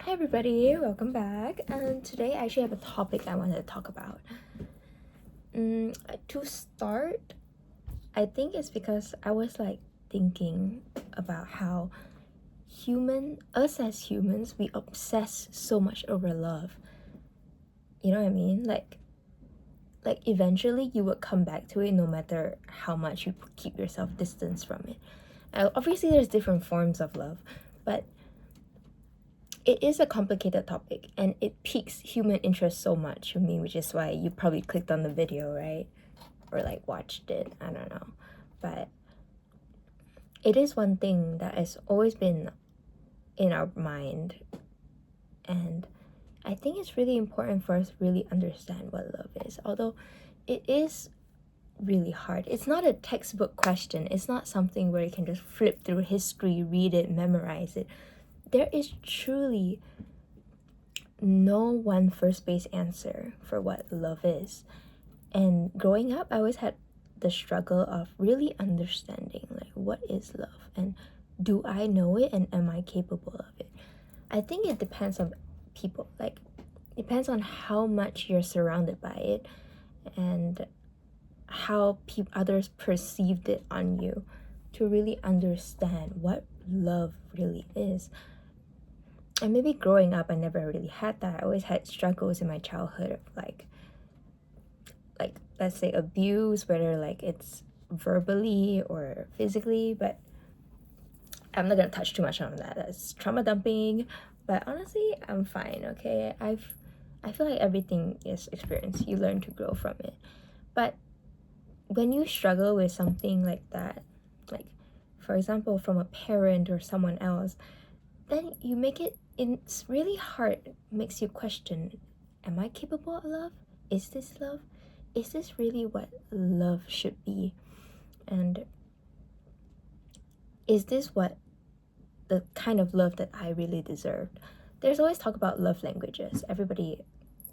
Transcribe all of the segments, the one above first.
Hi everybody, welcome back. And today I actually have a topic I wanted to talk about. To start, I think it's because I was like thinking about how us as humans, we obsess so much over love. You know what I mean? Like eventually you would come back to it no matter how much you keep yourself distance from it. Obviously there's different forms of love, but it is a complicated topic and it piques human interest so much for me, which is why you probably clicked on the video, right? Or like watched it, I don't know. But it is one thing that has always been in our mind, and I think it's really important for us to really understand what love is. Although it is really hard. It's not a textbook question. It's not something where you can just flip through history, read it, memorize it. There is truly no one first base answer for what love is. And growing up, I always had the struggle of really understanding like what is love and do I know it and am I capable of it. I think it depends on people, like depends on how much you're surrounded by it and how others perceived it on you to really understand what love really is. And maybe growing up I never really had that. I always had struggles in my childhood of like let's say abuse, whether like it's verbally or physically, but I'm not gonna touch too much on that. That's trauma dumping. But honestly, I'm fine, okay? I feel like everything is experience. You learn to grow from it. But when you struggle with something like that, like for example from a parent or someone else, then you make it's really hard. It makes you question, am I capable of love? Is this love? Is this really what love should be? And is this what the kind of love that I really deserved? There's always talk about love languages. Everybody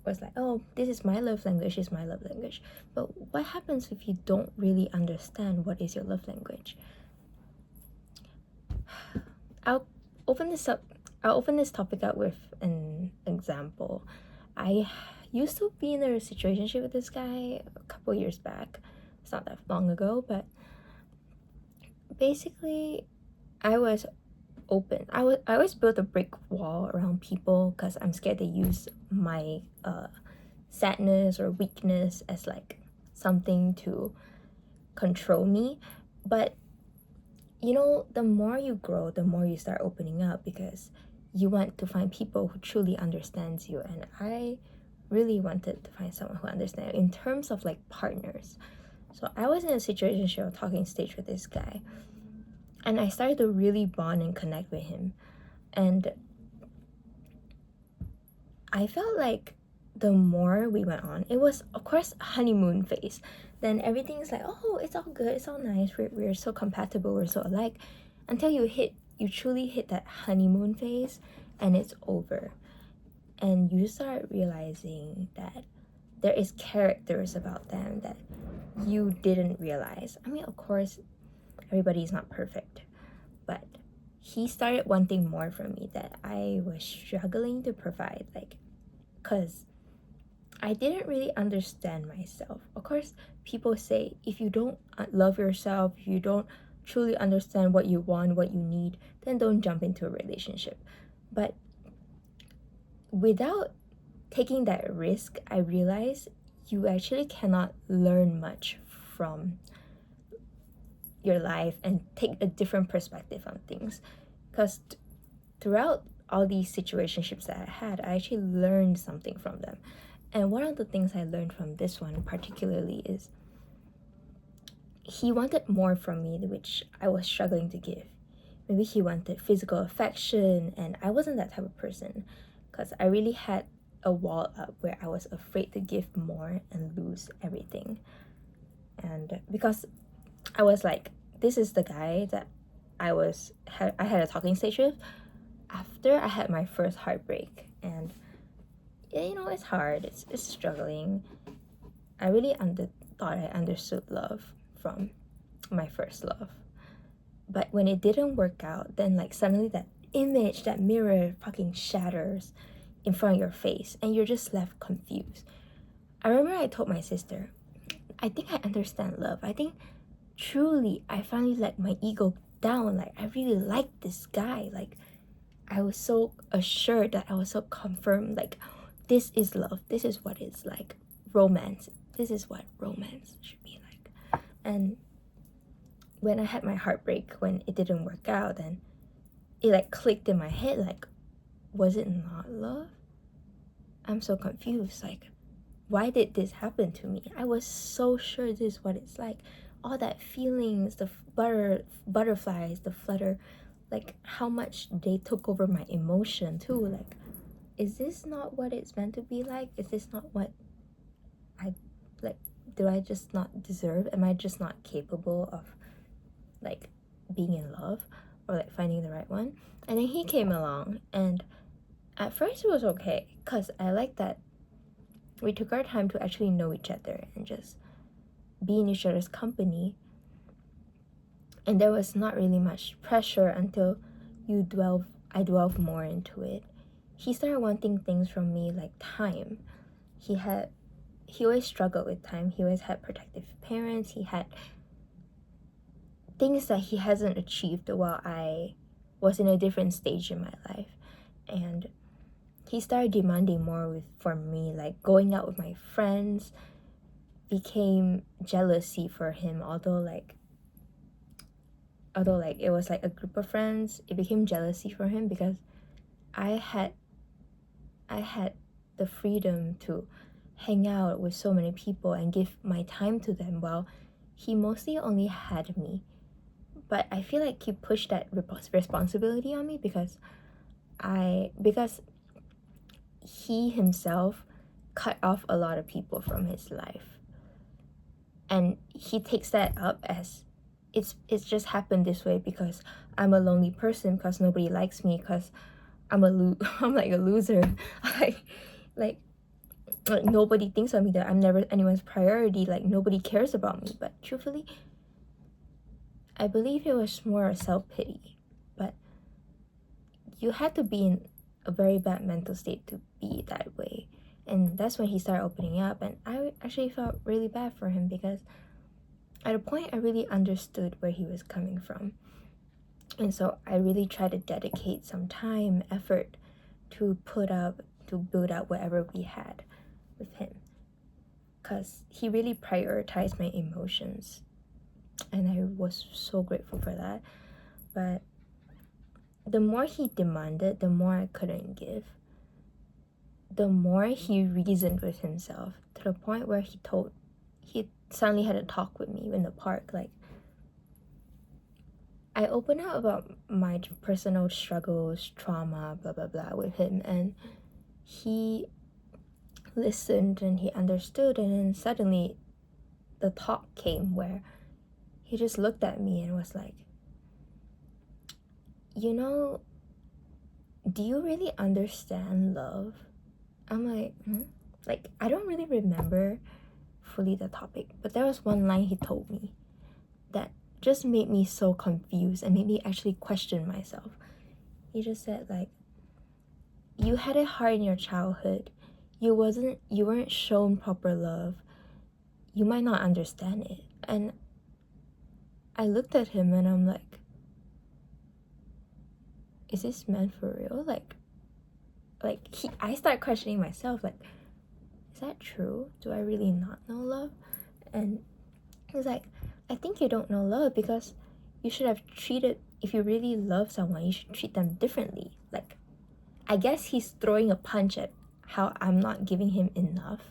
was like, oh, this is my love language, this is my love language. But what happens if you don't really understand what is your love language? I'll open this topic up with an example. I used to be in a situationship with this guy a couple years back. It's not that long ago, but basically I was open. I always built a brick wall around people because I'm scared they use my sadness or weakness as like something to control me. But you know, the more you grow, the more you start opening up because you want to find people who truly understands you. And I really wanted to find someone who understands in terms of like partners. So I was in a situation show talking stage with this guy, and I started to really bond and connect with him. And I felt like the more we went on, it was of course honeymoon phase. Then everything's like, oh, it's all good, it's all nice, we're so compatible, we're so alike, until you truly hit that honeymoon phase and it's over. And you start realizing that there is characters about them that you didn't realize. I mean, of course, everybody is not perfect, but he started wanting more from me that I was struggling to provide, like, because I didn't really understand myself. Of course, people say if you don't love yourself, if you don't truly understand what you want, what you need, then don't jump into a relationship. But without taking that risk, I realized you actually cannot learn much from your life and take a different perspective on things. Because throughout all these situationships that I had, I actually learned something from them. And one of the things I learned from this one particularly is he wanted more from me, which I was struggling to give. Maybe he wanted physical affection, and I wasn't that type of person because I really had a wall up where I was afraid to give more and lose everything. And because I was like, this is the guy that I had a talking stage with after I had my first heartbreak. And you know, it's hard, it's struggling. I really thought I understood love from my first love, but when it didn't work out, then like suddenly that image, that mirror fucking shatters in front of your face and you're just left confused. I remember I told my sister, I think I understand love. I think truly I finally let my ego down. Like, I really like this guy. Like, I was so assured, that I was so confirmed, like, this is love. This is what it's like. Romance. This is what romance should be like. And when I had my heartbreak, when it didn't work out, then it like clicked in my head, like, was it not love? I'm so confused. Like, why did this happen to me? I was so sure this is what it's like. All that feelings, the butterflies, the flutter, like how much they took over my emotion too. Like, is this not what it's meant to be like? Is this not what I like? Do I just not deserve? Am I just not capable of like being in love or like finding the right one? And then he came along, and at first it was okay because I liked that we took our time to actually know each other and just be in each other's company. And there was not really much pressure until I delve more into it. He started wanting things from me like time. He always struggled with time. He always had protective parents. He had things that he hasn't achieved while I was in a different stage in my life. And he started demanding more from me, like going out with my friends became jealousy for him, although it was like a group of friends, it became jealousy for him because I had the freedom to hang out with so many people and give my time to them, while he mostly only had me. But I feel like he pushed that responsibility on me because he himself cut off a lot of people from his life, and he takes that up as it's just happened this way because I'm a lonely person, because nobody likes me, because I'm like a loser. like like nobody thinks of me, that I'm never anyone's priority, like nobody cares about me. But truthfully, I believe it was more a self-pity. But you had to be in a very bad mental state to be that way. And that's when he started opening up, and I actually felt really bad for him because at a point I really understood where he was coming from. And so I really tried to dedicate some time, effort to build up whatever we had with him, because he really prioritized my emotions, and I was so grateful for that. But the more he demanded, the more I couldn't give. The more he reasoned with himself, to the point where he suddenly had a talk with me in the park. Like, I opened up about my personal struggles, trauma, blah blah blah with him, and he listened and he understood. And then suddenly the talk came where he just looked at me and was like, you know, do you really understand love? I'm like, like, I don't really remember fully the topic, but there was one line he told me that just made me so confused and made me actually question myself. He just said, like, you had it hard in your childhood. You weren't shown proper love. You might not understand it. And I looked at him and I'm like, is this man for real? I start questioning myself, like, is that true? Do I really not know love? And he was like, I think you don't know love because you should have treated, if you really love someone, you should treat them differently. Like, I guess he's throwing a punch at how I'm not giving him enough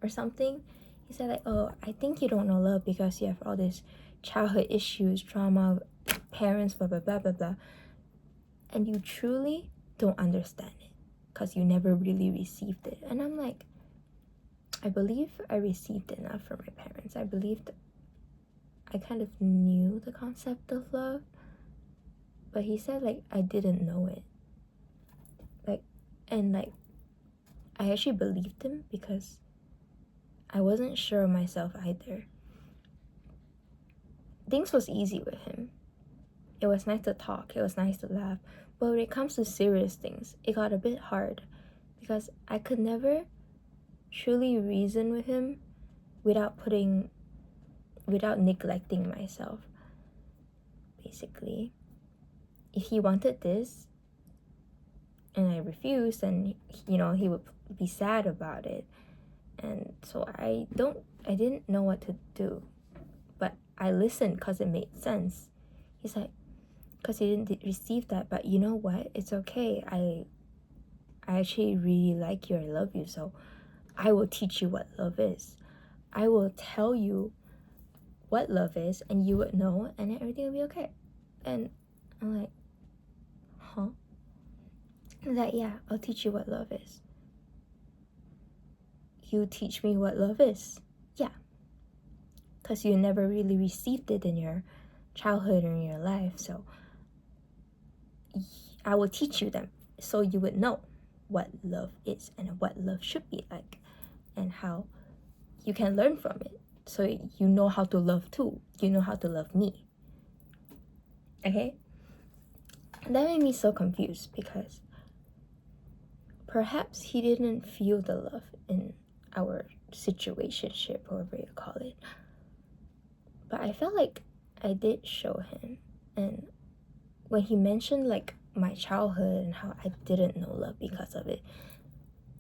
or something. He said, like, oh, I think you don't know love because you have all these childhood issues, trauma, parents, blah blah blah blah blah, and you truly don't understand it because you never really received it. And I'm like, I believe I received enough from my parents. I believed I kind of knew the concept of love, but he said, like, I didn't know it. Like, I actually believed him because I wasn't sure of myself either. Things was easy with him. It was nice to talk, it was nice to laugh. But when it comes to serious things, it got a bit hard because I could never truly reason with him without neglecting myself. Basically, if he wanted this and I refused, and he would be sad about it. And so I didn't know what to do, but I listened because it made sense. He's like, because he didn't receive that, but you know what? It's okay. I actually really like you. I love you. So I will teach you what love is. I will tell you what love is, and you would know, and then everything will be okay. And I'm like, huh? And that, yeah, I'll teach you what love is. You teach me what love is. Yeah. Because you never really received it in your childhood or in your life. So I will teach you them so you would know what love is and what love should be like and how you can learn from it. So you know how to love too. You know how to love me. Okay? And that made me so confused because perhaps he didn't feel the love in our situationship, however you call it. But I felt like I did show him. And when he mentioned like my childhood and how I didn't know love because of it,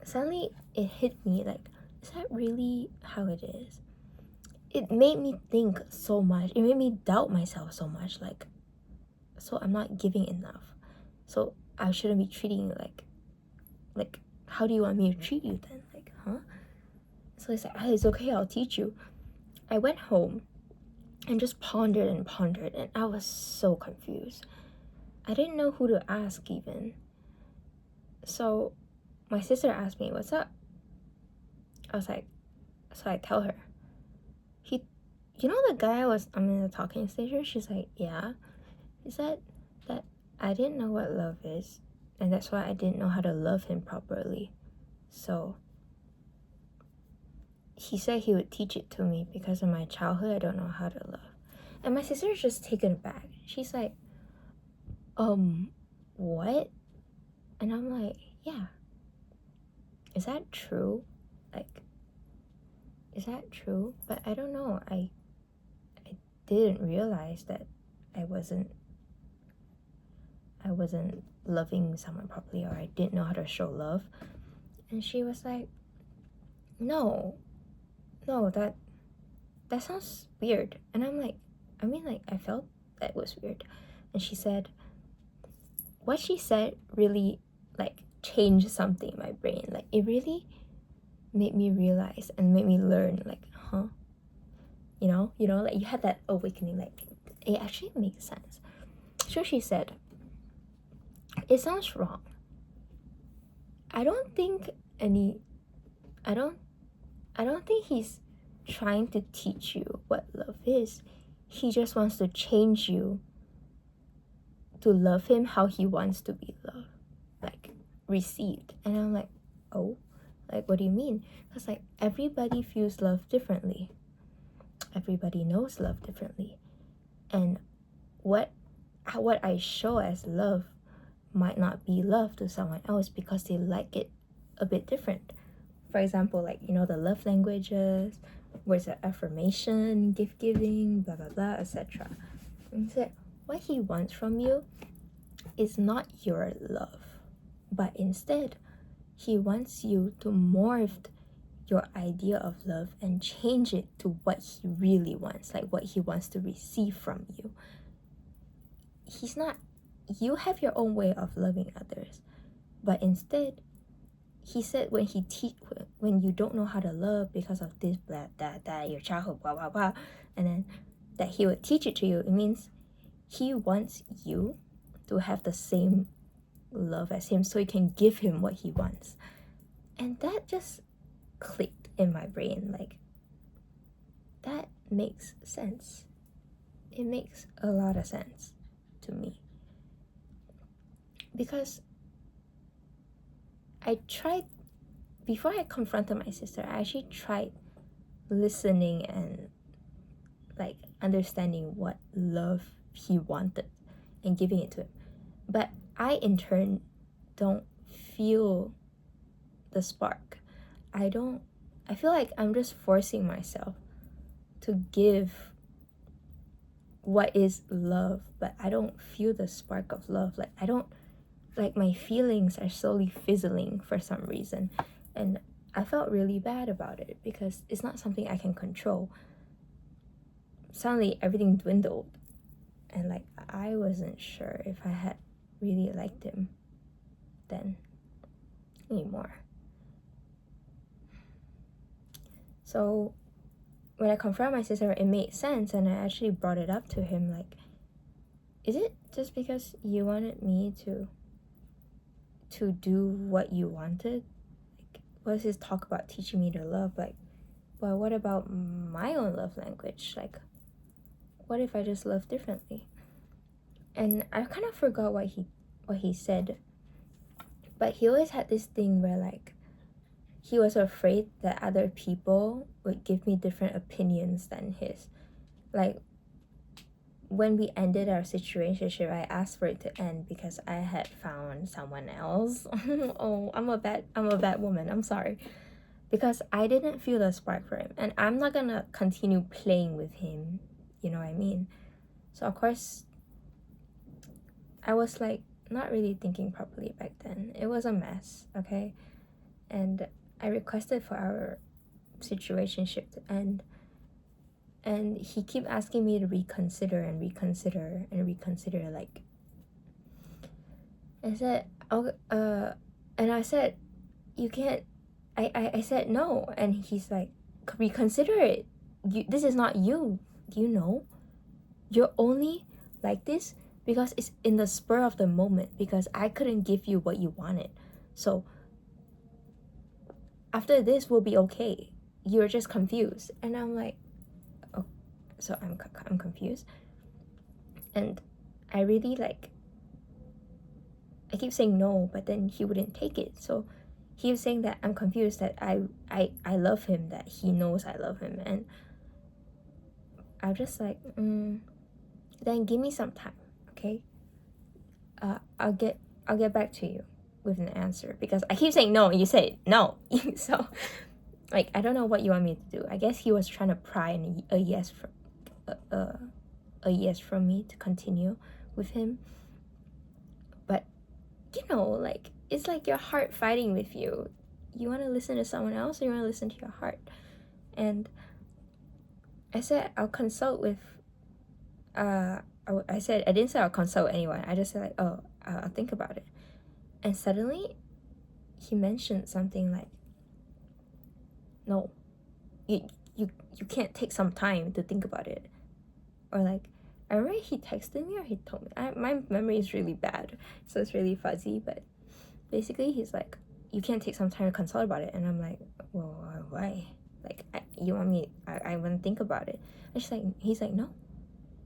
suddenly it hit me like, is that really how it is? It made me think so much. It made me doubt myself so much. Like, so I'm not giving enough. So I shouldn't be treating you like how do you want me to treat you then? Like, huh? So I said, it's okay, I'll teach you. I went home and just pondered, and I was so confused. I didn't know who to ask even. So my sister asked me, what's up? I was like, so I tell her, you know the guy I'm in the talking stage with? She's like, yeah. He said that I didn't know what love is, and that's why I didn't know how to love him properly. So he said he would teach it to me because in my childhood I don't know how to love. And my sister is just taken aback. She's like, what? And I'm like, yeah. Is that true? Like, is that true? But I don't know. I didn't realize that I wasn't loving someone properly, or I didn't know how to show love. And she was like, no, that sounds weird. And I'm like, I felt that was weird. And she said, what she said really like changed something in my brain. Like, it really made me realize and made me learn, like, huh? You know, like you had that awakening, like it actually makes sense. So she said, it sounds wrong. I don't think he's trying to teach you what love is. He just wants to change you to love him how he wants to be loved, like received. And I'm like, oh, like what do you mean? Because like everybody feels love differently. Everybody knows love differently. And what I show as love might not be love to someone else because they like it a bit different. For example, like, the love languages, words of affirmation, gift giving, blah blah blah, etc. And so what he wants from you is not your love, but instead he wants you to morph your idea of love and change it to what he really wants, like what he wants to receive from you. You have your own way of loving others, but instead he said when you don't know how to love because of this, blah, that your childhood, blah blah blah, and then that he would teach it to you, it means he wants you to have the same love as him so you can give him what he wants. And that just clicked in my brain. Like, that makes sense. It makes a lot of sense to me. Because I tried, before I confronted my sister, I actually tried listening and like understanding what love he wanted. and giving it to him. But I, in turn, don't feel the spark. I feel like I'm just forcing myself to give what is love, but I don't feel the spark of love. Like my feelings are slowly fizzling for some reason. And I felt really bad about it because it's not something I can control. Suddenly everything dwindled, and like I wasn't sure if I had really liked him then anymore. So when I confronted my sister, it made sense, and I actually brought it up to him, like, is it just because you wanted me to do what you wanted? Like, what's this talk about teaching me to love? Like, well, what about my own love language? Like, what if I just love differently? And I kind of forgot what he said, but he always had this thing where, like, he was afraid that other people would give me different opinions than his. Like, when we ended our situationship, I asked for it to end because I had found someone else. Oh, I'm a bad woman. I'm sorry. Because I didn't feel the spark for him, and I'm not gonna continue playing with him. You know what I mean? So of course, I was like not really thinking properly back then. It was a mess, okay? And I requested for our situationship to end, and he kept asking me to reconsider. Like, I said, oh, and I said, you can't. I said no, and he's like, reconsider it. This is not you. Do you know? You're only like this because it's in the spur of the moment, because I couldn't give you what you wanted. So after this, we'll be okay. You're just confused. And I'm like, oh, so I'm confused. And I really, like, I keep saying no, but then he wouldn't take it. So he was saying that I'm confused, that I love him, that he knows I love him. And I'm just like, then give me some time, okay? I'll get back to you with an answer, because I keep saying no and you say no. So like, I don't know what you want me to do. I guess he was trying to pry a yes from me to continue with him. But you know, like, it's like your heart fighting with you. You want to listen to someone else, or you want to listen to your heart? And I said I'll consult with I said, I didn't say I'll consult anyone. I just said, like, oh, I'll think about it. And suddenly he mentioned something like, no, you can't take some time to think about it. Or like, I remember he texted me or he told me. My memory is really bad, so it's really fuzzy. But basically, he's like, you can't take some time to consult about it. And I'm like, well, why? Like, you want me? I want to think about it. And he's like, no.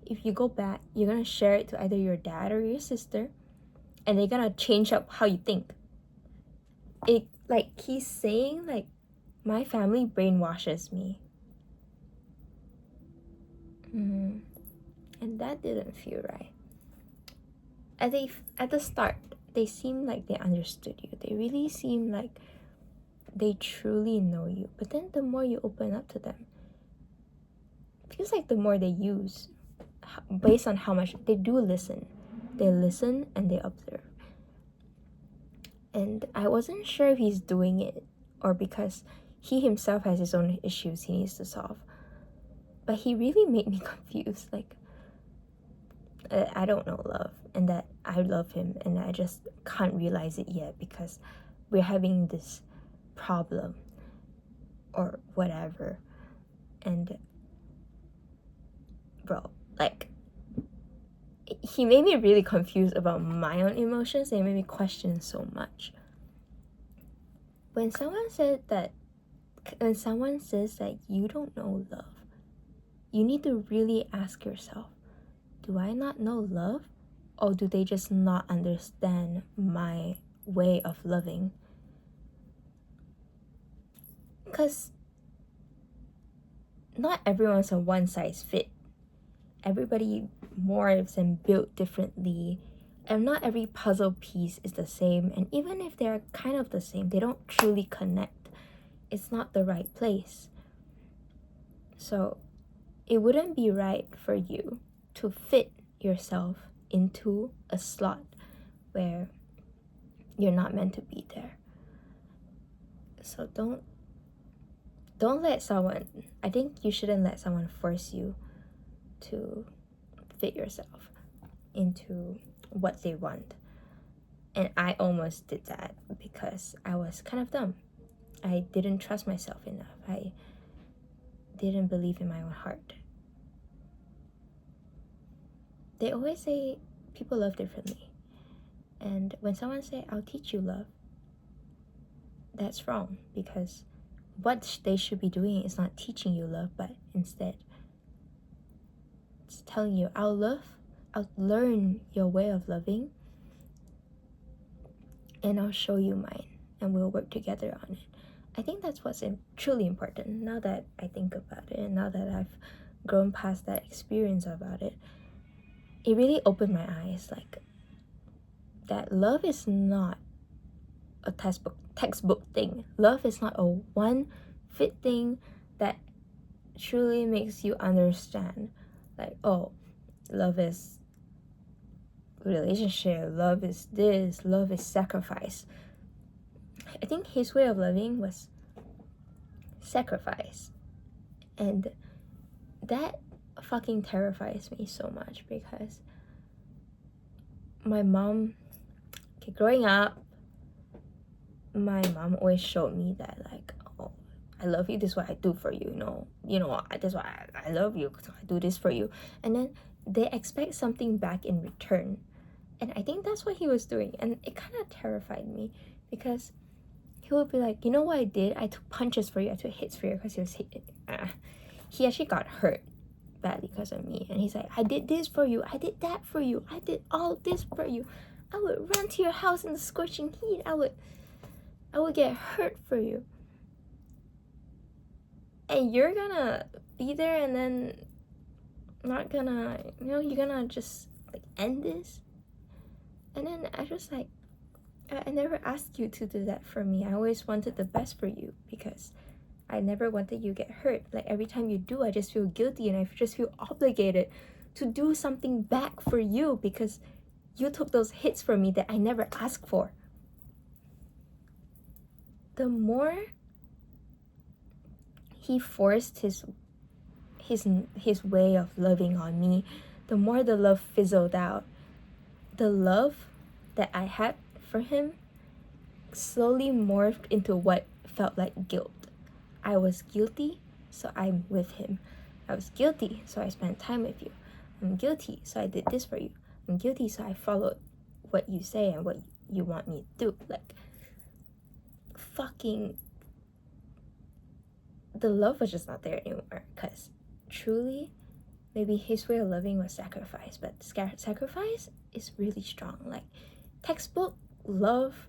If you go back, you're gonna share it to either your dad or your sister, and they're gonna change up how you think. It, like, he's saying, like, my family brainwashes me. And that didn't feel right. At the start, they seemed like they understood you. They really seemed like they truly know you. But then the more you open up to them, it feels like the more they use, based on how much they do listen. They listen and they observe. And I wasn't sure if he's doing it or because he himself has his own issues he needs to solve. But he really made me confused. Like, I don't know love, and that I love him, and I just can't realize it yet because we're having this problem or whatever. And bro, like, he made me really confused about my own emotions, and it made me question so much. When someone says that you don't know love, you need to really ask yourself, do I not know love? Or do they just not understand my way of loving? Because not everyone's a one size fit. everybody morphs and built differently, and not every puzzle piece is the same, and even if they're kind of the same, they don't truly connect. It's not the right place. So it wouldn't be right for you to fit yourself into a slot where you're not meant to be there. So don't let someone, I think you shouldn't let someone force you to fit yourself into what they want. And I almost did that because I was kind of dumb. I didn't trust myself enough. I didn't believe in my own heart. They always say people love differently. And when someone say, I'll teach you love, that's wrong, because what they should be doing is not teaching you love, but instead it's telling you, I'll learn your way of loving, and I'll show you mine, and we'll work together on it. I think that's what's truly important. Now that I think about it, and now that I've grown past that experience about it, it really opened my eyes, like, that love is not a textbook thing. Love is not a one fit thing that truly makes you understand, like, oh, love is relationship, love is this, love is sacrifice. I think his way of loving was sacrifice, and that fucking terrifies me so much, because my mom, growing up, my mom always showed me that, like, oh, I love you, this is what I do for you, that's why I love you, so I do this for you. And then they expect something back in return, and I think that's what he was doing, and it kind of terrified me, because he would be like, you know what I did? I took punches for you, I took hits for you, because he actually got hurt badly because of me. And he's like, I did this for you, I did that for you, I did all this for you. I would run to your house in the scorching heat. I would get hurt for you. And you're gonna be there and then not gonna, you're gonna just, like, end this? And then I just, like, I never asked you to do that for me. I always wanted the best for you, because I never wanted you to get hurt. Like, every time you do, I just feel guilty, and I just feel obligated to do something back for you, because you took those hits from me that I never asked for. The more he forced his way of loving on me, the more the love fizzled out. The love that I had for him slowly morphed into what felt like guilt. I was guilty, so I'm with him. I was guilty, so I spent time with you. I'm guilty, so I did this for you. I'm guilty, so I followed what you say and what you want me to do. Like, fucking, the love was just not there anymore, because truly, maybe his way of loving was sacrifice, but sacrifice is really strong. Like, textbook love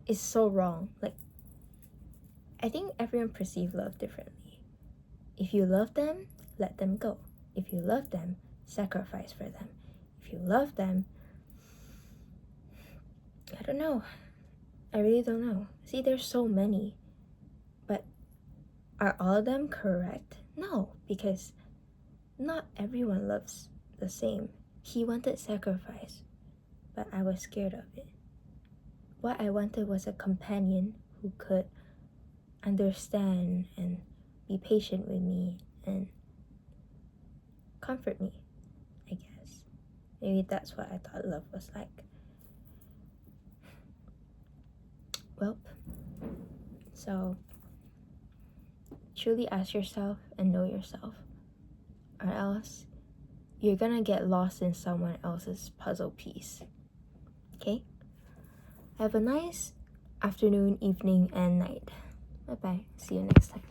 is so wrong. Like, I think everyone perceives love differently. If you love them, let them go. If you love them, sacrifice for them. If you love them, I don't know. I really don't know. See, there's so many. But are all of them correct? No, because not everyone loves the same. He wanted sacrifice, but I was scared of it. What I wanted was a companion who could understand and be patient with me and comfort me, I guess. Maybe that's what I thought love was like. Well, so truly ask yourself and know yourself, or else you're gonna get lost in someone else's puzzle piece. Okay? Have a nice afternoon, evening, and night. Bye bye. See you next time.